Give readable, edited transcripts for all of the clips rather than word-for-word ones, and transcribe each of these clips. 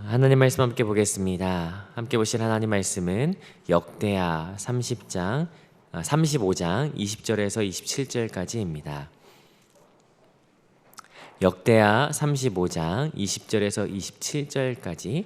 하나님 말씀 함께 보겠습니다. 함께 보실 하나님 말씀은 역대하 35장 20절에서 27절까지입니다. 역대하 35장 20절에서 27절까지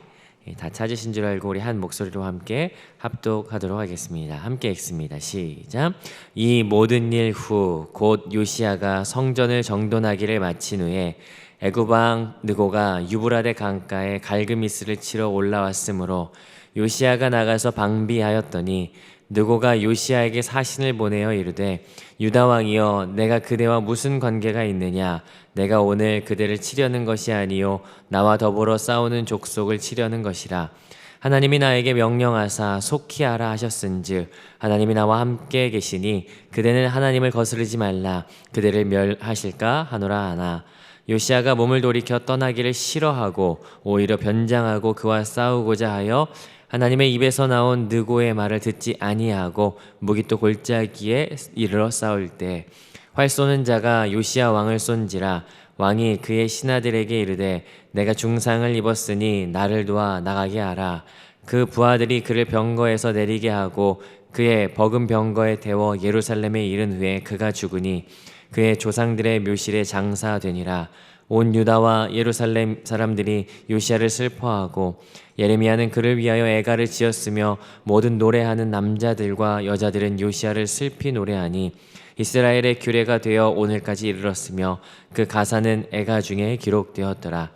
다 찾으신 줄 알고 우리 한 목소리로 함께 합독하도록 하겠습니다. 함께 읽습니다. 시작. 이 모든 일 후 곧 요시야가 성전을 정돈하기를 마친 후에 애굽 왕 느고가 유브라데 강가에 갈그미스를 치러 올라왔으므로 요시야가 나가서 방비하였더니 느고가 요시야에게 사신을 보내어 이르되 유다 왕이여 내가 그대와 무슨 관계가 있느냐 내가 오늘 그대를 치려는 것이 아니요 나와 더불어 싸우는 족속을 치려는 것이라 하나님이 나에게 명령하사 속히 하라 하셨은즉 하나님이 나와 함께 계시니 그대는 하나님을 거스르지 말라 그대를 멸하실까 하노라 하나 요시야가 몸을 돌이켜 떠나기를 싫어하고 오히려 변장하고 그와 싸우고자 하여 하나님의 입에서 나온 느고의 말을 듣지 아니하고 무기또 골짜기에 이르러 싸울 때 활 쏘는 자가 요시야 왕을 쏜지라 왕이 그의 신하들에게 이르되 내가 중상을 입었으니 나를 도와 나가게 하라 그 부하들이 그를 병거에서 내리게 하고 그의 버금 병거에 태워 예루살렘에 이른 후에 그가 죽으니 그의 조상들의 묘실에 장사되니라 온 유다와 예루살렘 사람들이 요시야를 슬퍼하고 예레미야는 그를 위하여 애가를 지었으며 모든 노래하는 남자들과 여자들은 요시야를 슬피 노래하니 이스라엘의 규례가 되어 오늘까지 이르렀으며 그 가사는 애가 중에 기록되었더라.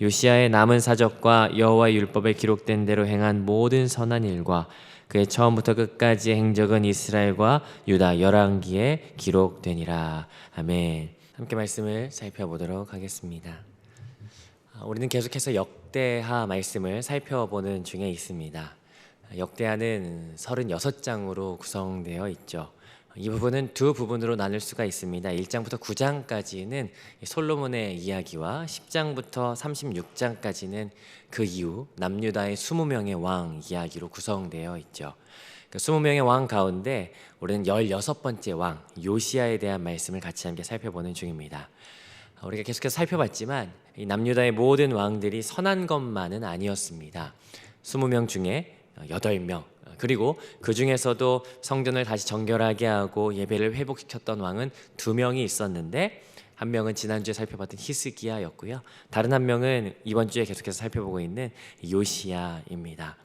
요시야의 남은 사적과 여호와의 율법에 기록된 대로 행한 모든 선한 일과 그의 처음부터 끝까지의 행적은 이스라엘과 유다 열왕기에 기록되니라. 아멘. 함께 말씀을 살펴보도록 하겠습니다. 우리는 계속해서 역대하 말씀을 살펴보는 중에 있습니다. 역대하는 36장으로 구성되어 있죠. 이 부분은 두 부분으로 나눌 수가 있습니다. 1장부터 9장까지는 솔로몬의 이야기와 10장부터 36장까지는 그 이후 남유다의 20명의 왕 이야기로 구성되어 있죠. 그 20명의 왕 가운데 우리는 16번째 왕 요시야에 대한 말씀을 같이 함께 살펴보는 중입니다. 우리가 계속해서 살펴봤지만 이 남유다의 모든 왕들이 선한 것만은 아니었습니다. 20명 중에 8명 그리고 그 중에서도 성전을 다시 정결하게 하고 예배를 회복시켰던 왕은 2명이 있었는데 한 명은 지난주에 살펴봤던 히스기야였고요. 다른 한 명은 이번 주에 계속해서 살펴보고 있는 요시야입니다.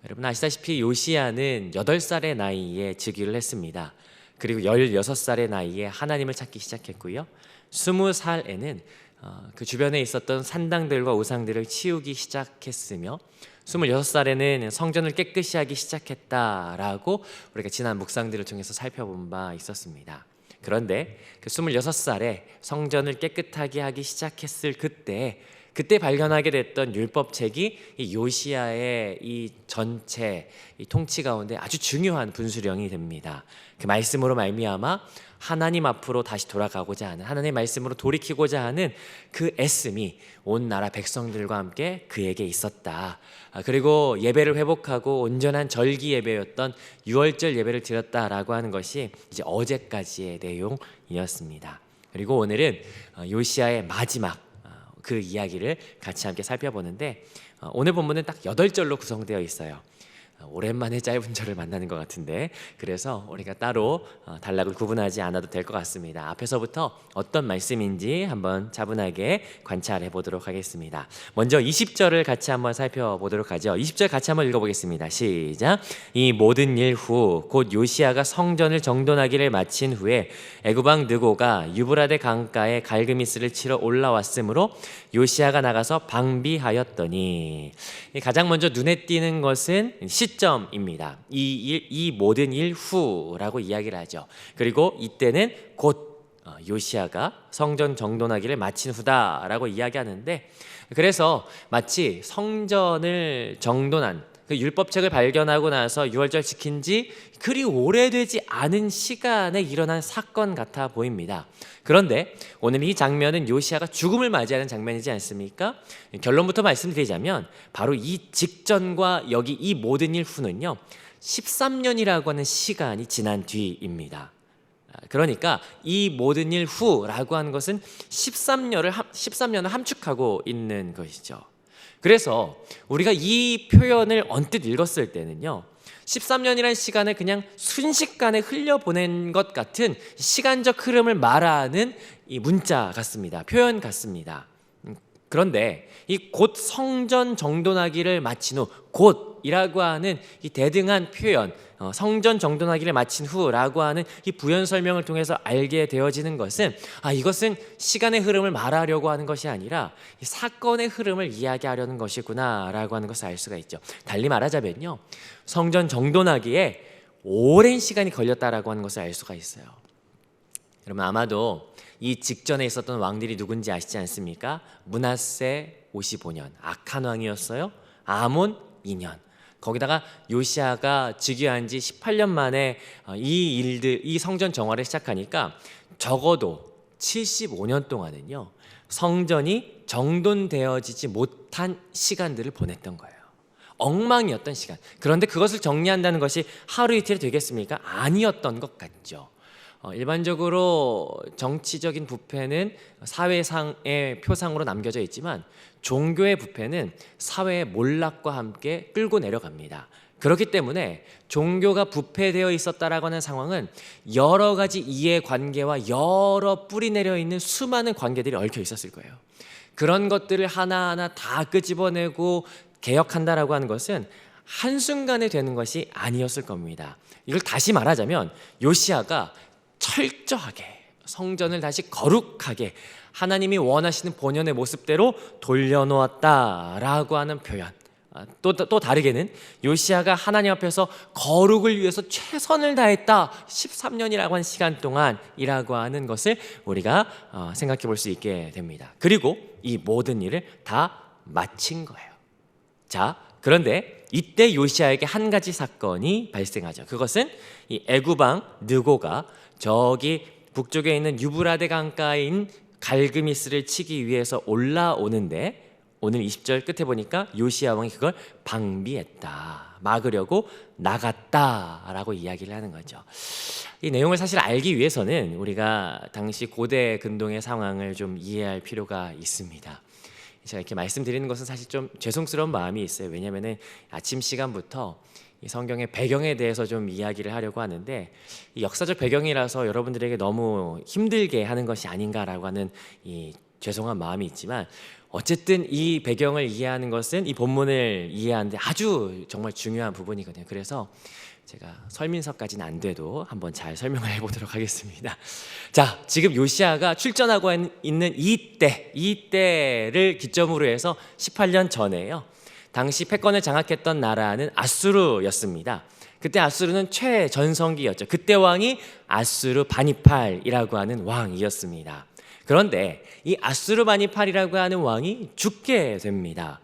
여러분 아시다시피 요시야는 8살의 나이에 즉위를 했습니다. 그리고 16살의 나이에 하나님을 찾기 시작했고요. 20살에는 그 주변에 있었던 산당들과 우상들을 치우기 시작했으며 26살에는 성전을 깨끗이 하기 시작했다라고 우리가 지난 묵상들을 통해서 살펴본 바 있었습니다. 그런데 그 26살에 성전을 깨끗하게 하기 시작했을 그때 발견하게 됐던 율법책이 이 요시야의 이 전체 이 통치 가운데 아주 중요한 분수령이 됩니다. 그 말씀으로 말미암아 하나님 앞으로 다시 돌아가고자 하는 하나님의 말씀으로 돌이키고자 하는 그 애씀이 온 나라 백성들과 함께 그에게 있었다. 그리고 예배를 회복하고 온전한 절기 예배였던 유월절 예배를 드렸다라고 하는 것이 이제 어제까지의 내용이었습니다. 그리고 오늘은 요시야의 마지막 그 이야기를 같이 함께 살펴보는데 오늘 본문은 딱 8절로 구성되어 있어요. 오랜만에 짧은 절을 만나는 것 같은데 그래서 우리가 따로 단락을 구분하지 않아도 될 것 같습니다. 앞에서부터 어떤 말씀인지 한번 차분하게 관찰해 보도록 하겠습니다. 먼저 20절을 같이 한번 살펴보도록 하죠. 20절 같이 한번 읽어보겠습니다. 시작. 이 모든 일 후 곧 요시야가 성전을 정돈하기를 마친 후에 애굽 왕 느고가 유브라데 강가에 갈그미스를 치러 올라왔으므로 요시야가 나가서 방비하였더니 가장 먼저 눈에 띄는 것은 시점입니다. 이 모든 일 후라고 이야기를 하죠. 그리고 이때는 곧 요시야가 성전 정돈하기를 마친 후다라고 이야기하는데 그래서 마치 성전을 정돈한 그 율법책을 발견하고 나서 유월절 지킨 지 그리 오래되지 않은 시간에 일어난 사건 같아 보입니다. 그런데 오늘 이 장면은 요시야가 죽음을 맞이하는 장면이지 않습니까? 결론부터 말씀드리자면 바로 이 직전과 여기 이 모든 일 후는요 13년이라고 하는 시간이 지난 뒤입니다. 그러니까 이 모든 일 후라고 하는 것은 13년을 함축하고 있는 것이죠. 그래서 우리가 이 표현을 언뜻 읽었을 때는요, 13년이라는 시간을 그냥 순식간에 흘려보낸 것 같은 시간적 흐름을 말하는 이 문자 같습니다. 표현 같습니다. 그런데 이 곧 성전 정돈하기를 마친 후, 곧이라고 하는 이 대등한 표현, 성전 정돈하기를 마친 후라고 하는 이 부연 설명을 통해서 알게 되어지는 것은, 이것은 시간의 흐름을 말하려고 하는 것이 아니라 이 사건의 흐름을 이야기하려는 것이구나라고 하는 것을 알 수가 있죠. 달리 말하자면요, 성전 정돈하기에 오랜 시간이 걸렸다라고 하는 것을 알 수가 있어요. 그러면 아마도 이 직전에 있었던 왕들이 누군지 아시지 않습니까? 므낫세 55년 악한 왕이었어요. 아몬 2년. 거기다가 요시아가 즉위한 지 18년 만에 이 성전 정화를 시작하니까 적어도 75년 동안은요, 성전이 정돈되어지지 못한 시간들을 보냈던 거예요. 엉망이었던 시간. 그런데 그것을 정리한다는 것이 하루 이틀이 되겠습니까? 아니었던 것 같죠. 일반적으로 정치적인 부패는 사회상의 표상으로 남겨져 있지만 종교의 부패는 사회의 몰락과 함께 끌고 내려갑니다. 그렇기 때문에 종교가 부패되어 있었다라고 하는 상황은 여러 가지 이해관계와 여러 뿌리 내려 있는 수많은 관계들이 얽혀 있었을 거예요. 그런 것들을 하나하나 다 끄집어내고 개혁한다라고 하는 것은 한순간에 되는 것이 아니었을 겁니다. 이걸 다시 말하자면 요시아가 철저하게 성전을 다시 거룩하게 하나님이 원하시는 본연의 모습대로 돌려놓았다라고 하는 표현. 또 다르게는 요시아가 하나님 앞에서 거룩을 위해서 최선을 다했다, 13년이라고 한 시간 동안이라고 하는 것을 우리가 생각해 볼 수 있게 됩니다. 그리고 이 모든 일을 다 마친 거예요. 자, 그런데 이때 요시아에게 한 가지 사건이 발생하죠. 그것은 이 애굽왕 느고가 저기 북쪽에 있는 유브라데 강가인 갈그미스를 치기 위해서 올라오는데, 오늘 20절 끝에 보니까 요시아 왕이 그걸 방비했다, 막으려고 나갔다라고 이야기를 하는 거죠. 이 내용을 사실 알기 위해서는 우리가 당시 고대 근동의 상황을 좀 이해할 필요가 있습니다. 제가 이렇게 말씀드리는 것은 사실 좀 죄송스러운 마음이 있어요. 왜냐하면 아침 시간부터 이 성경의 배경에 대해서 좀 이야기를 하려고 하는데, 이 역사적 배경이라서 여러분들에게 너무 힘들게 하는 것이 아닌가라고 하는 이 죄송한 마음이 있지만, 어쨌든 이 배경을 이해하는 것은 이 본문을 이해하는데 아주 정말 중요한 부분이거든요. 그래서 제가 설민서까지는 안 돼도 한번 잘 설명을 해보도록 하겠습니다. 자, 지금 요시아가 출전하고 있는 이때를 기점으로 해서 18년 전에요, 당시 패권을 장악했던 나라는 아수르였습니다. 그때 아수르는 최전성기였죠. 그때 왕이 아수르 바니팔이라고 하는 왕이었습니다. 그런데 이 아수르 바니팔이라고 하는 왕이 죽게 됩니다.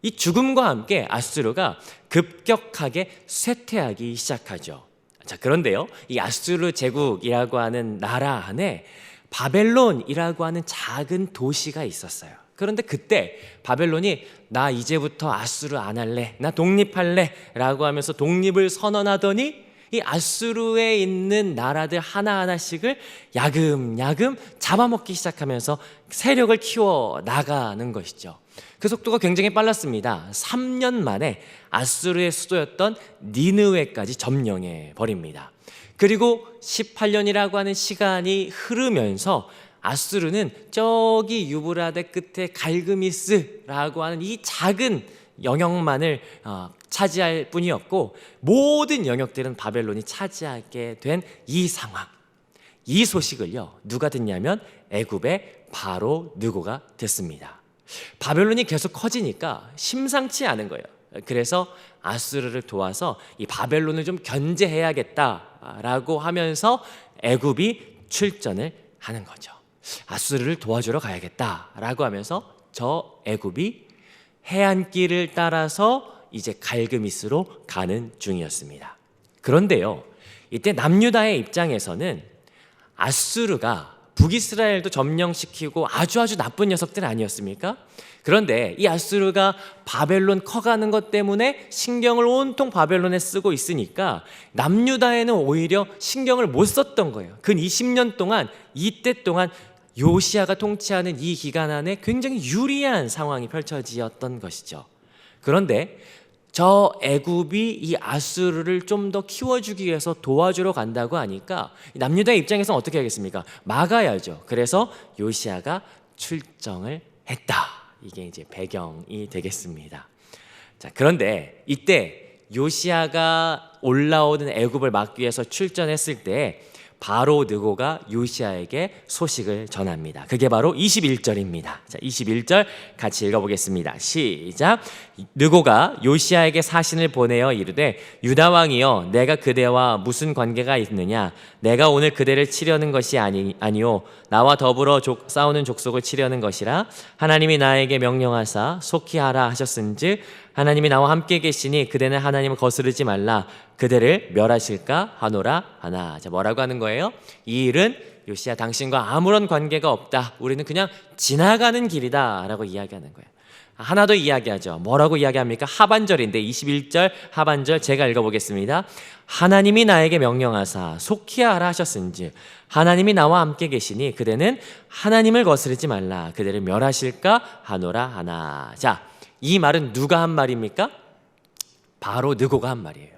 이 죽음과 함께 아수르가 급격하게 쇠퇴하기 시작하죠. 자, 그런데요, 이 아수르 제국이라고 하는 나라 안에 바벨론이라고 하는 작은 도시가 있었어요. 그런데 그때 바벨론이 나 이제부터 아수르 안 할래, 나 독립할래 라고 하면서 독립을 선언하더니 이 아수르에 있는 나라들 하나하나씩을 야금야금 잡아먹기 시작하면서 세력을 키워 나가는 것이죠. 그 속도가 굉장히 빨랐습니다. 3년 만에 아수르의 수도였던 니느웨까지 점령해 버립니다. 그리고 18년이라고 하는 시간이 흐르면서 아수르는 저기 유브라데 끝에 갈그미스라고 하는 이 작은 영역만을 차지할 뿐이었고, 모든 영역들은 바벨론이 차지하게 된 이 상황, 이 소식을요, 누가 듣냐면 애굽의 바로 느고가 듣습니다. 바벨론이 계속 커지니까 심상치 않은 거예요. 그래서 아수르를 도와서 이 바벨론을 좀 견제해야겠다라고 하면서 애굽이 출전을 하는 거죠. 아수르를 도와주러 가야겠다라고 하면서 저 애굽이 해안길을 따라서 이제 갈그미스로 가는 중이었습니다. 그런데요, 이때 남유다의 입장에서는 아수르가 북이스라엘도 점령시키고 아주 나쁜 녀석들 아니었습니까? 그런데 이 아수르가 바벨론 커가는 것 때문에 신경을 온통 바벨론에 쓰고 있으니까 남유다에는 오히려 신경을 못 썼던 거예요. 근 20년 동안, 이때 동안 요시야가 통치하는 이 기간 안에 굉장히 유리한 상황이 펼쳐지었던 것이죠. 그런데 저 애굽이 이 아수르를 좀 더 키워주기 위해서 도와주러 간다고 하니까 남유다의 입장에서는 어떻게 하겠습니까? 막아야죠. 그래서 요시야가 출정을 했다. 이게 이제 배경이 되겠습니다. 자, 그런데 이때 요시야가 올라오는 애굽을 막기 위해서 출전했을 때 바로 느고가 요시야에게 소식을 전합니다. 그게 바로 21절입니다. 자, 21절 같이 읽어보겠습니다. 시작. 느고가 요시야에게 사신을 보내어 이르되 유다 왕이여 내가 그대와 무슨 관계가 있느냐? 내가 오늘 그대를 치려는 것이 아니요 나와 더불어 싸우는 족속을 치려는 것이라. 하나님이 나에게 명령하사 속히 하라 하셨은즉 하나님이 나와 함께 계시니 그대는 하나님을 거스르지 말라. 그대를 멸하실까 하노라 하나. 자, 뭐라고 하는 거예요? 이 일은 요시야 당신과 아무런 관계가 없다. 우리는 그냥 지나가는 길이다 라고 이야기하는 거예요. 하나 더 이야기하죠. 뭐라고 이야기합니까? 하반절인데 21절 하반절 제가 읽어보겠습니다. 하나님이 나에게 명령하사 속히 하라 하셨은즉 하나님이 나와 함께 계시니 그대는 하나님을 거스르지 말라. 그대를 멸하실까 하노라 하나. 자, 이 말은 누가 한 말입니까? 바로 느고가 한 말이에요.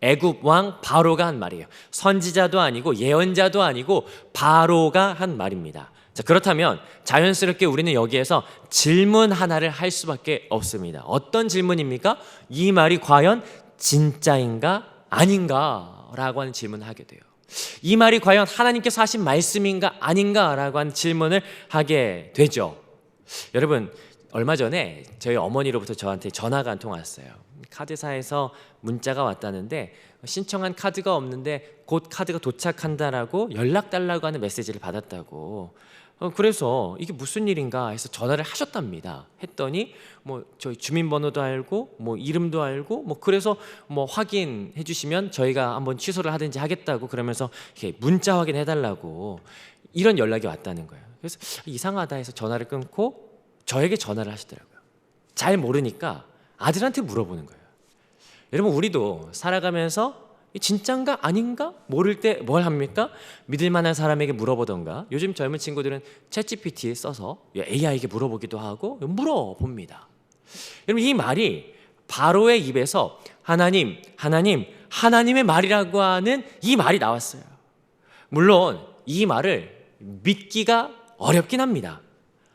애굽 왕 바로가 한 말이에요. 선지자도 아니고 예언자도 아니고 바로가 한 말입니다. 자, 그렇다면 자연스럽게 우리는 여기에서 질문 하나를 할 수밖에 없습니다. 어떤 질문입니까? 이 말이 과연 진짜인가 아닌가 라고 하는 질문을 하게 돼요. 이 말이 과연 하나님께서 하신 말씀인가 아닌가 라고 하는 질문을 하게 되죠. 여러분, 얼마 전에 저희 어머니로부터 저한테 전화가 한 통 왔어요. 카드사에서 문자가 왔다는데 신청한 카드가 없는데 곧 카드가 도착한다라고 연락 달라고 하는 메시지를 받았다고. 그래서 이게 무슨 일인가 해서 전화를 하셨답니다. 했더니 뭐 저희 주민번호도 알고 뭐 이름도 알고 뭐 그래서 뭐 확인해 주시면 저희가 한번 취소를 하든지 하겠다고 그러면서 이렇게 문자 확인해 달라고 이런 연락이 왔다는 거예요. 그래서 이상하다 해서 전화를 끊고 저에게 전화를 하시더라고요. 잘 모르니까 아들한테 물어보는 거예요. 여러분, 우리도 살아가면서 진짠가 아닌가 모를 때 뭘 합니까? 믿을 만한 사람에게 물어보던가, 요즘 젊은 친구들은 챗GPT 써서 AI에게 물어보기도 하고 물어봅니다. 여러분, 이 말이 바로의 입에서 하나님의 말이라고 하는 이 말이 나왔어요. 물론 이 말을 믿기가 어렵긴 합니다.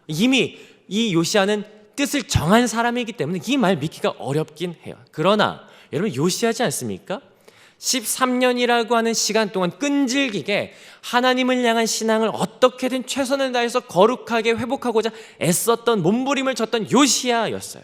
이미 이 요시야는 뜻을 정한 사람이기 때문에 이 말 믿기가 어렵긴 해요. 그러나 여러분, 요시야지 않습니까? 13년이라고 하는 시간 동안 끈질기게 하나님을 향한 신앙을 어떻게든 최선을 다해서 거룩하게 회복하고자 애썼던, 몸부림을 쳤던 요시야였어요.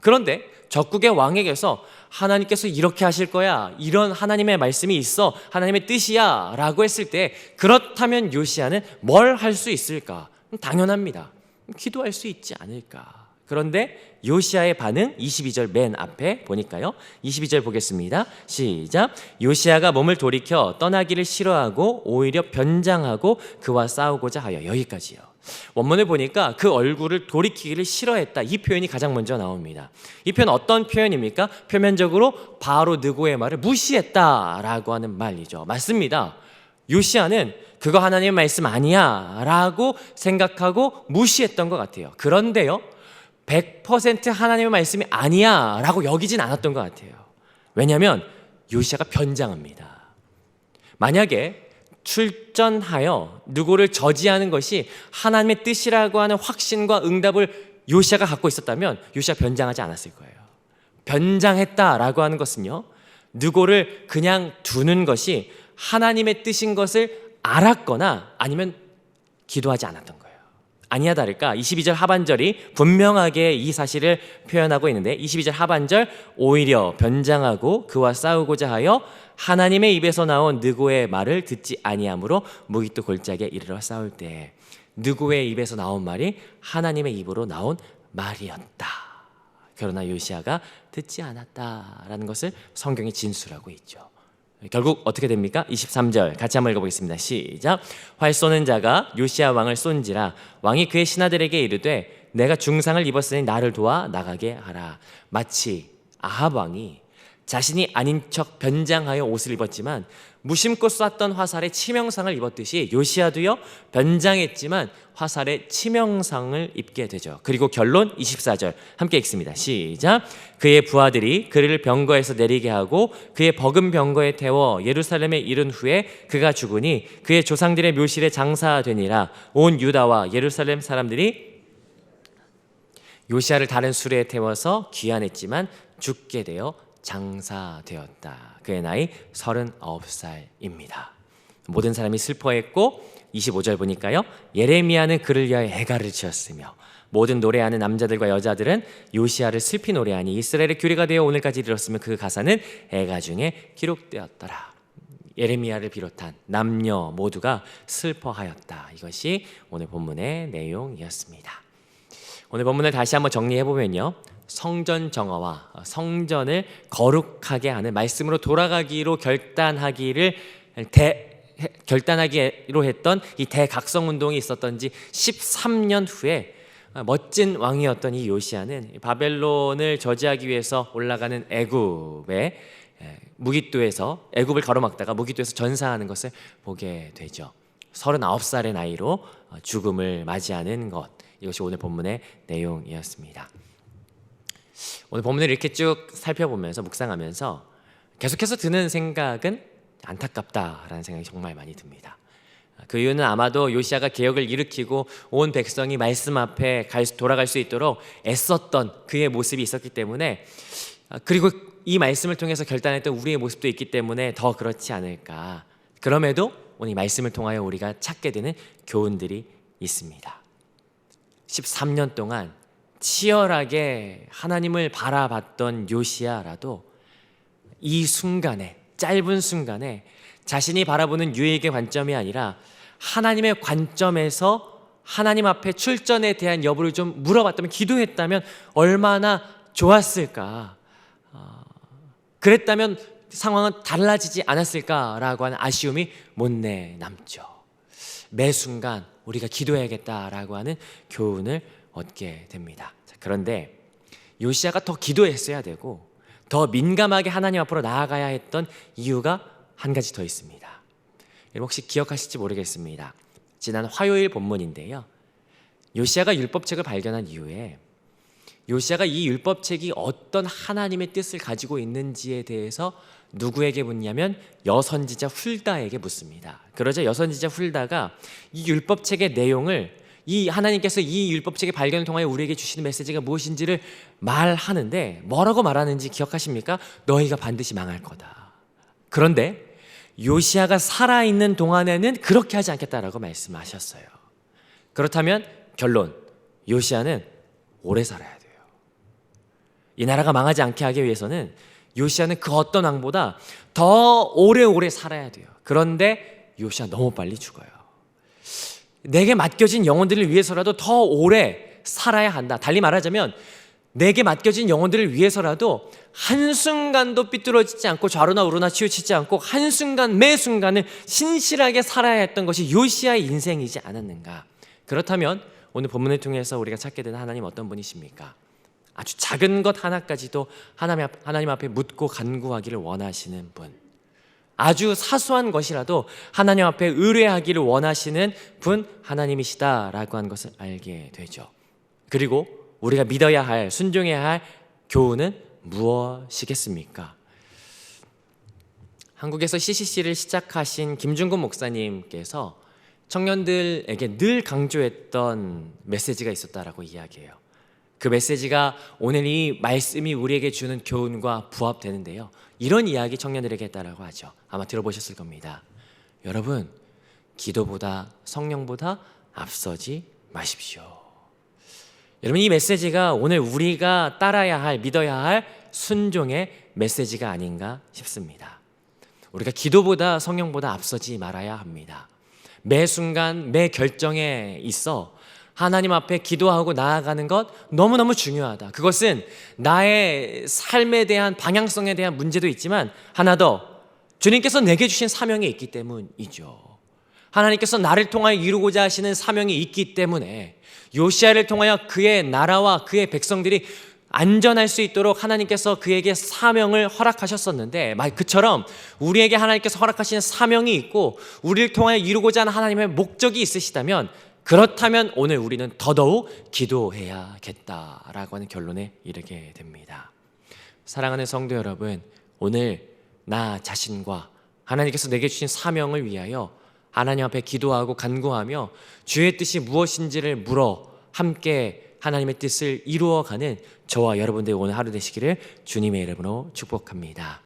그런데 적국의 왕에게서 하나님께서 이렇게 하실 거야, 이런 하나님의 말씀이 있어, 하나님의 뜻이야 라고 했을 때 그렇다면 요시야는 뭘 할 수 있을까? 당연합니다. 기도할 수 있지 않을까. 그런데 요시야의 반응 22절 맨 앞에 보니까요. 22절 보겠습니다. 시작. 요시야가 몸을 돌이켜 떠나기를 싫어하고 오히려 변장하고 그와 싸우고자 하여. 여기까지요. 원문을 보니까 그 얼굴을 돌이키기를 싫어했다. 이 표현이 가장 먼저 나옵니다. 이 표현 어떤 표현입니까? 표면적으로 바로 느고의 말을 무시했다라고 하는 말이죠. 맞습니다. 요시야는 그거 하나님의 말씀 아니야 라고 생각하고 무시했던 것 같아요. 그런데요, 100% 하나님의 말씀이 아니야 라고 여기진 않았던 것 같아요. 왜냐하면 요시야가 변장합니다. 만약에 출전하여 누구를 저지하는 것이 하나님의 뜻이라고 하는 확신과 응답을 요시야가 갖고 있었다면 요시야 변장하지 않았을 거예요. 변장했다라고 하는 것은요, 누구를 그냥 두는 것이 하나님의 뜻인 것을 알았거나 아니면 기도하지 않았던 거예요. 아니야 다를까 22절 하반절이 분명하게 이 사실을 표현하고 있는데, 22절 하반절 오히려 변장하고 그와 싸우고자 하여 하나님의 입에서 나온 느고의 말을 듣지 아니하므로 무기또 골짜기에 이르러 싸울 때, 느고의 입에서 나온 말이 하나님의 입으로 나온 말이었다. 그러나 요시야가 듣지 않았다라는 것을 성경이 진술하고 있죠. 결국 어떻게 됩니까? 23절 같이 한번 읽어보겠습니다. 시작. 활 쏘는 자가 요시야 왕을 쏜지라 왕이 그의 신하들에게 이르되 내가 중상을 입었으니 나를 도와 나가게 하라. 마치 아합 왕이 자신이 아닌 척 변장하여 옷을 입었지만 무심코 쐈던 화살에 치명상을 입었듯이 요시야도요 변장했지만 화살에 치명상을 입게 되죠. 그리고 결론 24절 함께 읽습니다. 시작. 그의 부하들이 그를 병거에서 내리게 하고 그의 버금 병거에 태워 예루살렘에 이른 후에 그가 죽으니 그의 조상들의 묘실에 장사되니라. 온 유다와 예루살렘 사람들이 요시야를 다른 수레에 태워서 귀환했지만 죽게 되어 장사되었다. 그의 나이 39살입니다. 모든 사람이 슬퍼했고 25절 보니까요, 예레미야는 그를 위하여 애가를 지었으며 모든 노래하는 남자들과 여자들은 요시야를 슬피 노래하니 이스라엘의 규례가 되어 오늘까지 이르렀으며 그 가사는 애가 중에 기록되었더라. 예레미야를 비롯한 남녀 모두가 슬퍼하였다. 이것이 오늘 본문의 내용이었습니다. 오늘 본문을 다시 한번 정리해보면요, 성전 정화와 성전을 거룩하게 하는 말씀으로 돌아가기로 결단하기로 했던 이 대각성운동이 있었던 지 13년 후에 멋진 왕이었던 이 요시야는 바벨론을 저지하기 위해서 올라가는 애굽의 무깃도에서 애굽을 가로막다가 무깃도에서 전사하는 것을 보게 되죠. 39살의 나이로 죽음을 맞이하는 것, 이것이 오늘 본문의 내용이었습니다. 오늘 본문을 이렇게 쭉 살펴보면서 묵상하면서 계속해서 드는 생각은 안타깝다라는 생각이 정말 많이 듭니다. 그 이유는 아마도 요시야가 개혁을 일으키고 온 백성이 말씀 앞에 돌아갈 수 있도록 애썼던 그의 모습이 있었기 때문에, 그리고 이 말씀을 통해서 결단했던 우리의 모습도 있기 때문에 더 그렇지 않을까. 그럼에도 오늘 이 말씀을 통하여 우리가 찾게 되는 교훈들이 있습니다. 13년 동안 치열하게 하나님을 바라봤던 요시야라도 이 순간에, 짧은 순간에 자신이 바라보는 유익의 관점이 아니라 하나님의 관점에서 하나님 앞에 출전에 대한 여부를 좀 물어봤다면, 기도했다면 얼마나 좋았을까, 그랬다면 상황은 달라지지 않았을까라고 하는 아쉬움이 못내 남죠. 매 순간 우리가 기도해야겠다라고 하는 교훈을 얻게 됩니다. 그런데 요시야가 더 기도했어야 되고 더 민감하게 하나님 앞으로 나아가야 했던 이유가 한 가지 더 있습니다. 여러분 혹시 기억하실지 모르겠습니다. 지난 화요일 본문인데요, 요시야가 율법책을 발견한 이후에 요시야가 이 율법책이 어떤 하나님의 뜻을 가지고 있는지에 대해서 누구에게 묻냐면 여선지자 훌다에게 묻습니다. 그러자 여선지자 훌다가 이 율법책의 내용을, 이 하나님께서 이 율법책의 발견을 통하여 우리에게 주시는 메시지가 무엇인지를 말하는데 뭐라고 말하는지 기억하십니까? 너희가 반드시 망할 거다. 그런데 요시야가 살아있는 동안에는 그렇게 하지 않겠다라고 말씀하셨어요. 그렇다면 결론, 요시야는 오래 살아야 돼요. 이 나라가 망하지 않게 하기 위해서는 요시야는 그 어떤 왕보다 더 오래오래 살아야 돼요. 그런데 요시야 너무 빨리 죽어요. 내게 맡겨진 영혼들을 위해서라도 더 오래 살아야 한다. 달리 말하자면 내게 맡겨진 영혼들을 위해서라도 한순간도 삐뚤어지지 않고 좌로나 우로나 치우치지 않고 한순간 매 순간을 신실하게 살아야 했던 것이 요시야의 인생이지 않았는가. 그렇다면 오늘 본문을 통해서 우리가 찾게 되는 하나님 어떤 분이십니까? 아주 작은 것 하나까지도 하나님 앞에 묻고 간구하기를 원하시는 분, 아주 사소한 것이라도 하나님 앞에 의뢰하기를 원하시는 분 하나님이시다라고 하는 것을 알게 되죠. 그리고 우리가 믿어야 할, 순종해야 할 교훈은 무엇이겠습니까? 한국에서 CCC를 시작하신 김중근 목사님께서 청년들에게 늘 강조했던 메시지가 있었다라고 이야기해요. 그 메시지가 오늘 이 말씀이 우리에게 주는 교훈과 부합되는데요, 이런 이야기 청년들에게 했다라고 하죠. 아마 들어보셨을 겁니다. 여러분, 기도보다 성령보다 앞서지 마십시오. 여러분, 이 메시지가 오늘 우리가 따라야 할, 믿어야 할 순종의 메시지가 아닌가 싶습니다. 우리가 기도보다 성령보다 앞서지 말아야 합니다. 매 순간 매 결정에 있어 하나님 앞에 기도하고 나아가는 것 너무너무 중요하다. 그것은 나의 삶에 대한 방향성에 대한 문제도 있지만 하나 더, 주님께서 내게 주신 사명이 있기 때문이죠. 하나님께서 나를 통하여 이루고자 하시는 사명이 있기 때문에 요시야를 통하여 그의 나라와 그의 백성들이 안전할 수 있도록 하나님께서 그에게 사명을 허락하셨었는데, 그처럼 우리에게 하나님께서 허락하시는 사명이 있고 우리를 통하여 이루고자 하는 하나님의 목적이 있으시다면, 그렇다면 오늘 우리는 더더욱 기도해야겠다라고 하는 결론에 이르게 됩니다. 사랑하는 성도 여러분, 오늘 나 자신과 하나님께서 내게 주신 사명을 위하여 하나님 앞에 기도하고 간구하며 주의 뜻이 무엇인지를 물어 함께 하나님의 뜻을 이루어가는 저와 여러분들의 오늘 하루 되시기를 주님의 이름으로 축복합니다.